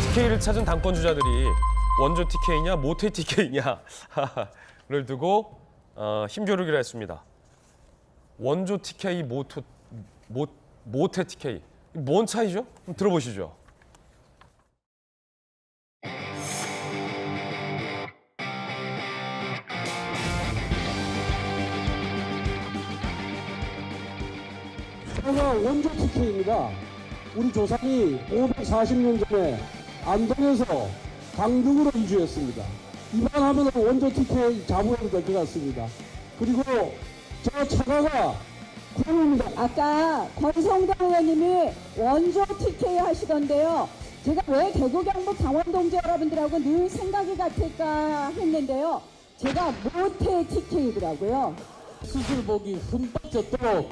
TK를 찾은 당권 주자들이 원조 TK냐 모태 TK냐를 두고 힘겨루기를 했습니다. 원조 TK, 모태 TK. 뭔 차이죠? 한번 들어보시죠. 제가 원조 TK입니다. 우리 조상이 540년 전에 안동에서 강릉으로 이주했습니다. 입안하면 원조 TK 자부해도 될 것 같습니다. 그리고 저 차가가 구름입니다. 아까 권성동 의원님이 원조 TK 하시던데요. 제가 왜 대구 경북 강원 동지 여러분들하고 늘 생각이 같을까 했는데요. 제가 모태 TK더라고요. 수술복이 흠뻑 젖도록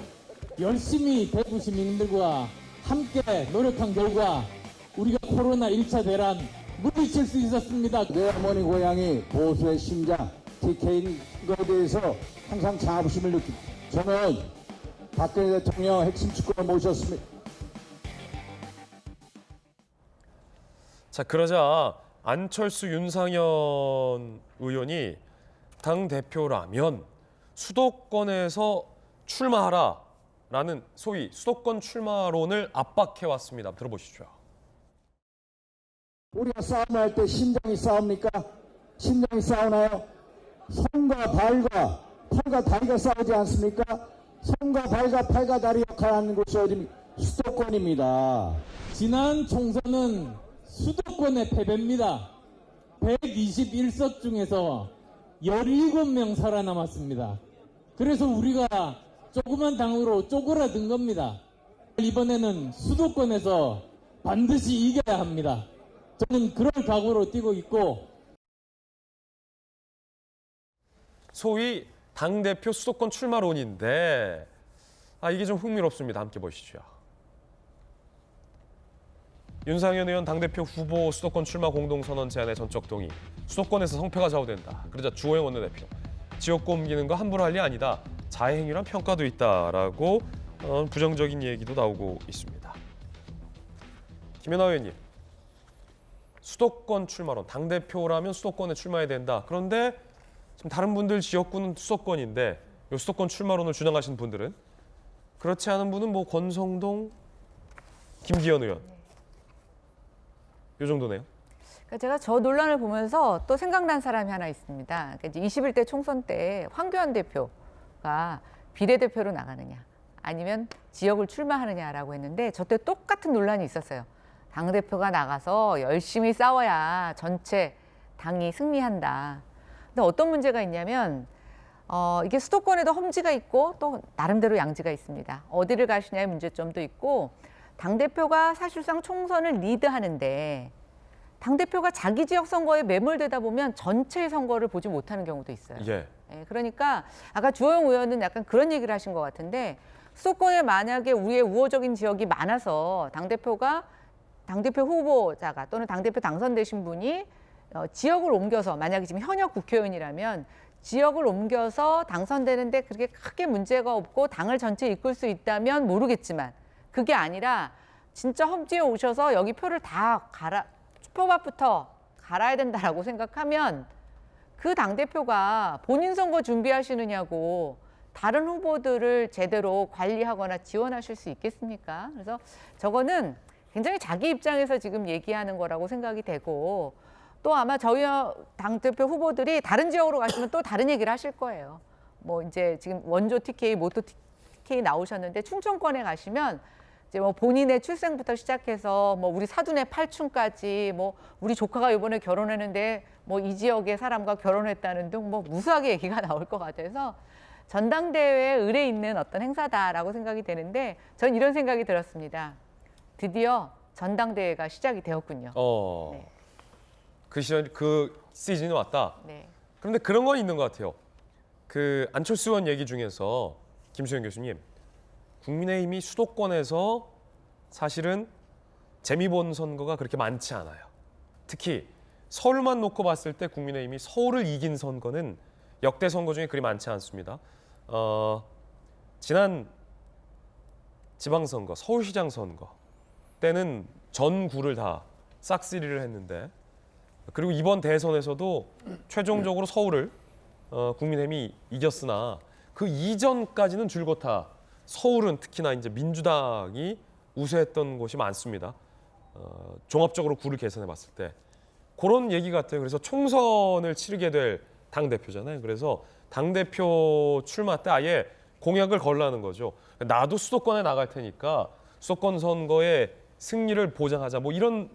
열심히 대구 시민들과 함께 노력한 결과 우리가 코로나 1차 대란 물리칠 수 있었습니다. 내 어머니 고향이 보수의 심장 TK인 것에 대해서 항상 자부심을 느낍니다. 저는 박근혜 대통령 핵심 축구를 모셨습니다. 자, 그러자 안철수, 윤상현 의원이 당대표라면 수도권에서 출마하라라는 소위 수도권 출마론을 압박해왔습니다. 들어보시죠. 우리가 싸움할 때 심장이 싸웁니까? 심장이 싸우나요? 손과 발과 팔과 다리가 싸우지 않습니까? 손과 발과 팔과 다리 역할하는 곳이 어디입니까? 수도권입니다. 지난 총선은 수도권의 패배입니다. 121석 중에서 17명 살아남았습니다. 그래서 우리가 조그만 당으로 쪼그라든 겁니다. 이번에는 수도권에서 반드시 이겨야 합니다. 저는 그럴 각오로 뛰고 있고, 소위 당대표 수도권 출마론인데 이게 좀 흥미롭습니다. 함께 보시죠. 윤상현 의원 당대표 후보 수도권 출마 공동선언 제안의 전적 동의. 수도권에서 성패가 좌우된다. 그러자 주호영 원내대표. 지역구 옮기는 거 함부로 할 일 아니다. 자해행위란 평가도 있다라고 부정적인 얘기도 나오고 있습니다. 김연아 의원님. 수도권 출마론. 당대표라면 수도권에 출마해야 된다. 그런데 지금 다른 분들 지역구는 수도권인데 이 수도권 출마론을 주장하시는 분들은 그렇지 않은 분은 뭐 권성동, 김기현 의원. 요 정도네요. 그러니까 제가 저 논란을 보면서 또 생각난 사람이 하나 있습니다. 그러니까 21대 총선 때 황교안 대표가 비례대표로 나가느냐 아니면 지역을 출마하느냐라고 했는데 저 때 똑같은 논란이 있었어요. 당대표가 나가서 열심히 싸워야 전체 당이 승리한다. 근데 어떤 문제가 있냐면 이게 수도권에도 험지가 있고 또 나름대로 양지가 있습니다. 어디를 가시냐의 문제점도 있고 당대표가 사실상 총선을 리드하는데 당대표가 자기 지역 선거에 매몰되다 보면 전체의 선거를 보지 못하는 경우도 있어요. 예. 그러니까 아까 주호영 의원은 약간 그런 얘기를 하신 것 같은데 수도권에 만약에 우리의 우호적인 지역이 많아서 당대표 후보자가 또는 당대표 당선되신 분이 지역을 옮겨서 만약에 지금 현역 국회의원이라면 지역을 옮겨서 당선되는데 그렇게 크게 문제가 없고 당을 전체 이끌 수 있다면 모르겠지만 그게 아니라 진짜 험지에 오셔서 여기 표를 다 표밭부터 갈아야 된다라고 생각하면 그 당대표가 본인 선거 준비하시느냐고 다른 후보들을 제대로 관리하거나 지원하실 수 있겠습니까? 그래서 저거는 굉장히 자기 입장에서 지금 얘기하는 거라고 생각이 되고 또 아마 저희 당대표 후보들이 다른 지역으로 가시면 또 다른 얘기를 하실 거예요. 뭐 이제 지금 원조 TK, 모토 TK 나오셨는데 충청권에 가시면 이제 뭐 본인의 출생부터 시작해서 뭐 우리 사돈의 팔촌까지 뭐 우리 조카가 이번에 결혼했는데 뭐 이 지역의 사람과 결혼했다는 등 뭐 무수하게 얘기가 나올 것 같아서 전당대회에 의뢰 있는 어떤 행사다라고 생각이 되는데 전 이런 생각이 들었습니다. 드디어 전당대회가 시작이 되었군요. 네. 그 시즌이 왔다. 네. 그런데 그런 건 있는 것 같아요. 그 안철수 의원 얘기 중에서 김수현 교수님, 국민의힘이 수도권에서 사실은 재미 본 선거가 그렇게 많지 않아요. 특히 서울만 놓고 봤을 때 국민의힘이 서울을 이긴 선거는 역대 선거 중에 그리 많지 않습니다. 지난 지방선거, 서울시장 선거 때는 전구를 다 싹쓸이를 했는데 그리고 이번 대선에서도 최종적으로 서울을 국민의힘이 이겼으나 그 이전까지는 줄곧 서울은 특히나 이제 민주당이 우세했던 곳이 많습니다. 종합적으로 구를 계산해 봤을 때 그런 얘기 같아요. 그래서 총선을 치르게 될 당대표잖아요. 그래서 당대표 출마 때 아예 공약을 걸라는 거죠. 나도 수도권에 나갈 테니까 수도권 선거의 승리를 보장하자. 뭐 이런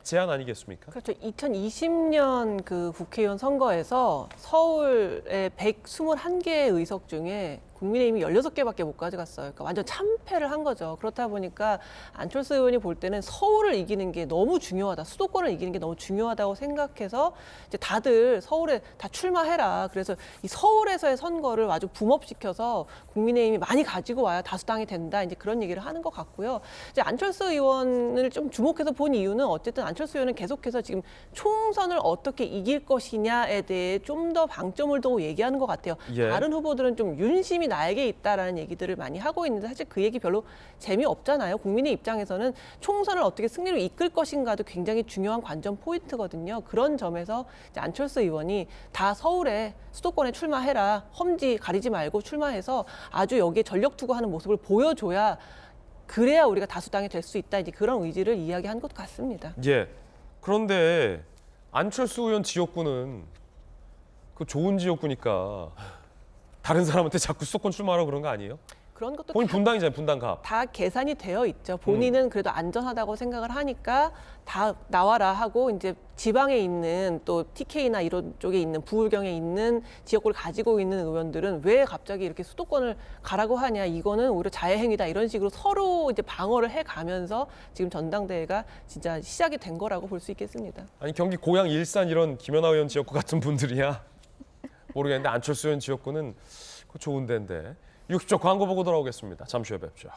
제안 아니겠습니까? 그렇죠. 2020년 그 국회의원 선거에서 서울의 121개의 의석 중에 국민의힘이 16개밖에 못 가져갔어요. 그러니까 완전 참패를 한 거죠. 그렇다 보니까 안철수 의원이 볼 때는 서울을 이기는 게 너무 중요하다. 수도권을 이기는 게 너무 중요하다고 생각해서 이제 다들 서울에 다 출마해라. 그래서 이 서울에서의 선거를 아주 붐업시켜서 국민의힘이 많이 가지고 와야 다수당이 된다. 이제 그런 얘기를 하는 것 같고요. 이제 안철수 의원을 좀 주목해서 본 이유는 어쨌든 안철수 의원은 계속해서 지금 총선을 어떻게 이길 것이냐에 대해 좀 더 방점을 두고 얘기하는 것 같아요. 예. 다른 후보들은 좀 윤심이 나에게 있다라는 얘기들을 많이 하고 있는데 사실 그 얘기 별로 재미없잖아요. 국민의 입장에서는 총선을 어떻게 승리로 이끌 것인가도 굉장히 중요한 관전 포인트거든요. 그런 점에서 이제 안철수 의원이 다 서울에 수도권에 출마해라. 험지 가리지 말고 출마해서 아주 여기에 전력 투구하는 모습을 보여줘야 그래야 우리가 다수당이 될 수 있다. 이제 그런 의지를 이야기한 것 같습니다. 예. 그런데 안철수 의원 지역구는 그 좋은 지역구니까 다른 사람한테 자꾸 수도권 출마하라고 그런 거 아니에요? 그런 것도 본인 분당이잖아요, 분당갑. 다 계산이 되어 있죠. 본인은 그래도 안전하다고 생각을 하니까 다 나와라 하고 이제 지방에 있는 또 TK나 이런 쪽에 있는 부울경에 있는 지역구를 가지고 있는 의원들은 왜 갑자기 이렇게 수도권을 가라고 하냐. 이거는 오히려 자해행위다. 이런 식으로 서로 이제 방어를 해가면서 지금 전당대회가 진짜 시작이 된 거라고 볼 수 있겠습니다. 아니 경기 고양 일산 이런 김연아 의원 지역구 같은 분들이야 모르겠는데 안철수 의원 지역구는 좋은 데인데 60초 광고 보고 돌아오겠습니다. 잠시 후에 뵙죠.